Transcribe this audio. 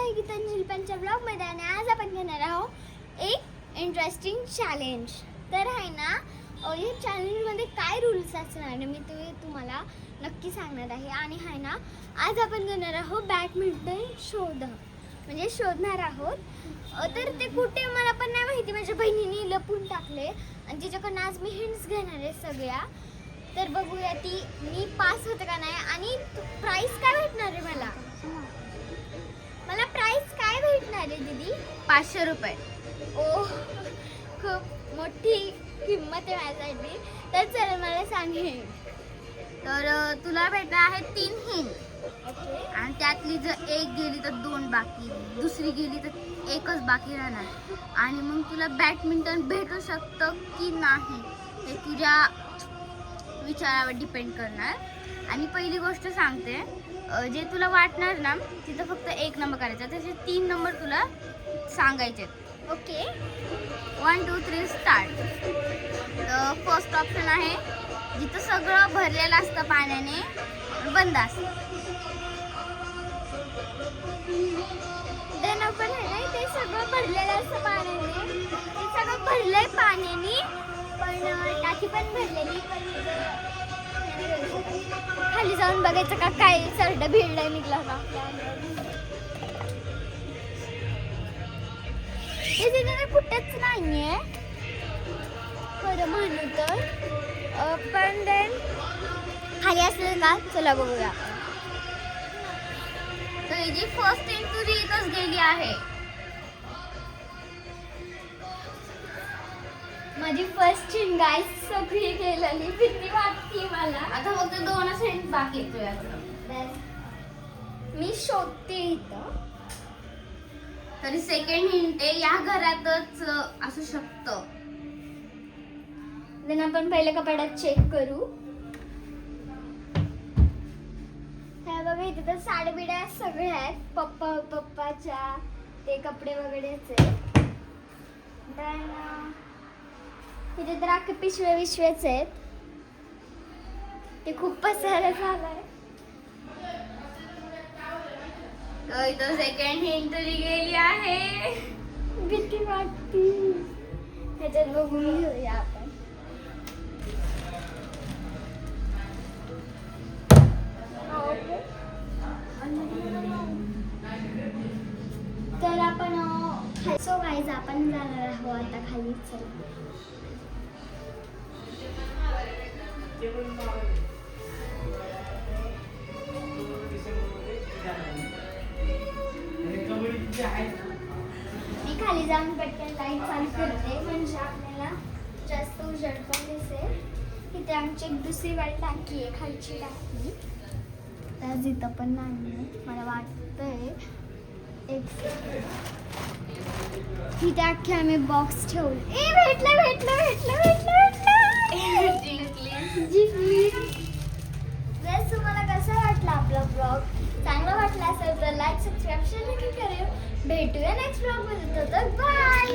आहे गीतांजली पंचा ब्लॉगमध्ये आणि आज आपण घेणार आहोत एक इंटरेस्टिंग चॅलेंज. तर आहे ना या चॅलेंजमध्ये काय रूल्स असणार आहे मी तुम्हाला नक्की सांगणार आहे. आणि आहे ना आज आपण घेणार आहोत बॅडमिंटन शोधणार आहोत. तर ते कुठे मला पण नाही माहिती, माझ्या बहिणीने लपून टाकले आणि तिच्याकडनं आज मी हिंट्स घेणार आहे सगळ्या. तर बघूया ती मी पास होते का नाही. आणि प्राइस काय भेटणार आहे मला प्राइस काय भेटणार आहे दीदी? 500 रुपये. ओ खूप मोठी किंमत आहे माझ्यासाठी. तर चल मला सांगेल. तर तुला भेटणार आहे 3 हिंट ओके आणि त्यातली जर एक गेली तर 2 बाकी, दुसरी गेली तर एकच बाकी राहणार. आणि मग तुला बॅडमिंटन भेटू शकतं की नाही हे तुझ्या विचारावर डिपेंड करणार. आणि पहिली गोष्ट सांगते, जे तुला वाटणार ना तिथं फक्त 1 नंबर करायचा, त्याचे 3 नंबर तुला सांगायचे. Okay 1 2 3 start. तर फर्स्ट ऑप्शन आहे जिथं सगळं भरलेलं असतं पाण्याने, बंद असतं. देणं पण आहे ना ते सगळं भरलेलं असतं पाण्याने. ते सगळं भरलंय पाण्याने पण टाकी पण भरलेली. पण खाली जाऊन बघायचं का काय सरड भिडलंय निघला का हे तिथे कुठेच नाहीये खरं म्हणू तर. पण देन खाली असलं का चला बघूया. तर ही फर्स्ट हिंट तुझी इथंच गेली आहे. माझी फर्स्ट गाय सगळी गेलेली भीती वाटते मला. आता फक्त 2च हिंट बाकी आहेत तुझ्याकडं. मी शोधते इथं. तरी सेकंड हिंट आहे या घरातच असू शकतं. देन आपण पहिले कपाटात चेक करू. हे बघा इथे तर साड्या सगळ्या आहेत. पप्पाच्या ते कपडे वगैरेच आहेत. देन इथे तर अख्खे पिशवेच आहेत. ते खूप पसारा झालाय. तर इथं सेकंड हिंट तुझी गेली आहे. भीती वाटते. ह्याच्यात बघून घेऊया आपण. तर आपण सो गाईज आपण जाणार आहोत आता खाली. चला मी खाली जाऊन पटकन लाईट चालू करते म्हणजे आपल्याला जास्त उजेड पण दिसेल. इथे आमची एक दुसरी वाली टाकी आहे, खालची टाकी. तर इथं पण नाही मला वाटतंय. एक इथे अख्खे आम्ही बॉक्स ठेवले. जर तुम्हाला कसा वाटला आपला ब्लॉग, चांगला वाटला असेल तर लाईक सबस्क्राईब नक्की करेल. भेटूया नेक्स्ट ब्लॉग मध्ये. तर बाय.